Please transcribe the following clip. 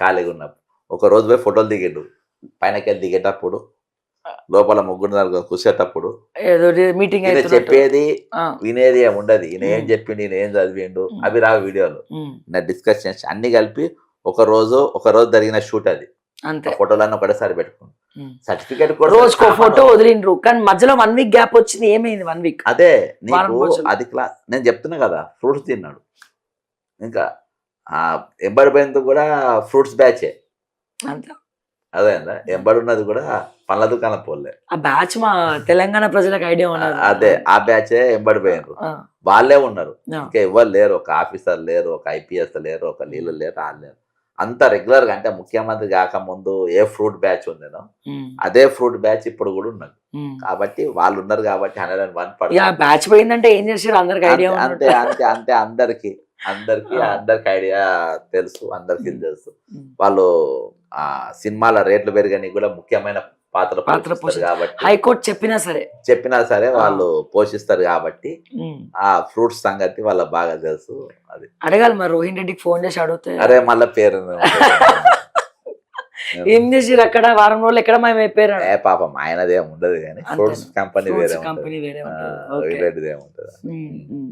ఖాళీగా ఉన్నప్పుడు ఒక రోజు పోయి ఫోటోలు దిగిండు పైనకెళ్ళి దిగేటప్పుడు లోపల ముగ్గురు నలుగురు కూర్చేటప్పుడు ఏదో మీటింగ్ ఈయన అవుతున్నట్టు. చెప్పేది ఆ, వినేది ఏమి ఉండదు. ఈయన ఏం ఉమ్, చెప్పిండు, ఈయన ఏం చదివిండు ఉమ్, అవి రావు వీడియోలు. ఉమ్, నా డిస్కషన్స్ అన్ని కలిపి ఒక రోజు జరిగిన షూట్ అది. ఆ అంతే. ఫోటోలన్నీ ఒకటేసారి పెట్టుకున్నాం. ఉమ్. సర్టిఫికేట్ కూడా రోజుకో ఫోటో వదిలిండ్రు, కానీ మధ్యలో 1 వీక్ గ్యాప్ వచ్చింది. ఏమైంది 1 వీక్? అదే వారం నీకు రోజులు. అది నేను చెప్తున్నా కదా ఫ్రూట్స్ తిన్నాడు. ఇంకా ఆ ఎంబడి పోయింది కూడా ఫ్రూట్స్ బ్యాచే. అంతే. అదే ఎంబడి ఉన్నది కూడా పండ్ల దుకాణం పోలే. ఆ బ్యాచ్ మా తెలంగాణ ప్రజలకు ఐడియా ఉన్నది. అదే ఆ బ్యాచే ఎంబడి పోయినరు. ఆ, వాళ్ళే ఉన్నారు, ఆ, ఇంకా ఎవరు లేరు. ఒక ఆఫీసర్ లేరు, ఒక ఐపీఎస్ లేరు, ఒక నీళ్ళు లేరు, వాళ్ళు లేరు. అంత రెగ్యులర్ గా అంటే ముఖ్యమంత్రి కాకముందు ఏ ఫ్రూట్ బ్యాచ్ ఉందేనో ఉమ్, అదే ఫ్రూట్ బ్యాచ్ ఇప్పుడు కూడా ఉన్నది. ఉమ్. కాబట్టి వాళ్ళు ఉన్నారు కాబట్టి 101%. ఇక బ్యాచ్ పోయిందంటే ఏం చేసారు అందరికి ఐడియా అంతే ఉన్నట్టు. అంతే అంతే అంతే అందరికి ఆ, అందరికి ఐడియా తెలుసు, అందరికి ఉమ్, తెలుసు. ఉమ్. వాళ్ళు ఆ సినిమాల రేట్లు పెరిగని కూడా ముఖ్యమైన పాత్ర పాత్ర పోషిస్తారు కాబట్టి, హైకోర్టు చెప్పినా సరే. చెప్పినా సరే ఆ, వాళ్ళు పోషిస్తారు కాబట్టి ఉమ్. ఆ ఫ్రూట్స్ సంగతి వాళ్ళకి బాగా తెలుసు. అది అడగాలి మరి, రోహిన్ రెడ్డికి ఫోన్ చేసి అడిగితే. అరే మళ్ళా పేరు ఏం చేసిర్రు అక్కడ వారం రోజులు ఎక్కడ మాయమైపోయారు? ఏ పాపం ఆయనదేం ఉండదు కానీ ఫ్రూట్స్ కంపెనీ ఫ్రూట్స్ వేరే ఉంటుంది. కంపెనీ వేరే ఉంటుంది. ఓకే. వీళ్ళేటిది ఏముంటుంది. ఉమ్, ఉమ్.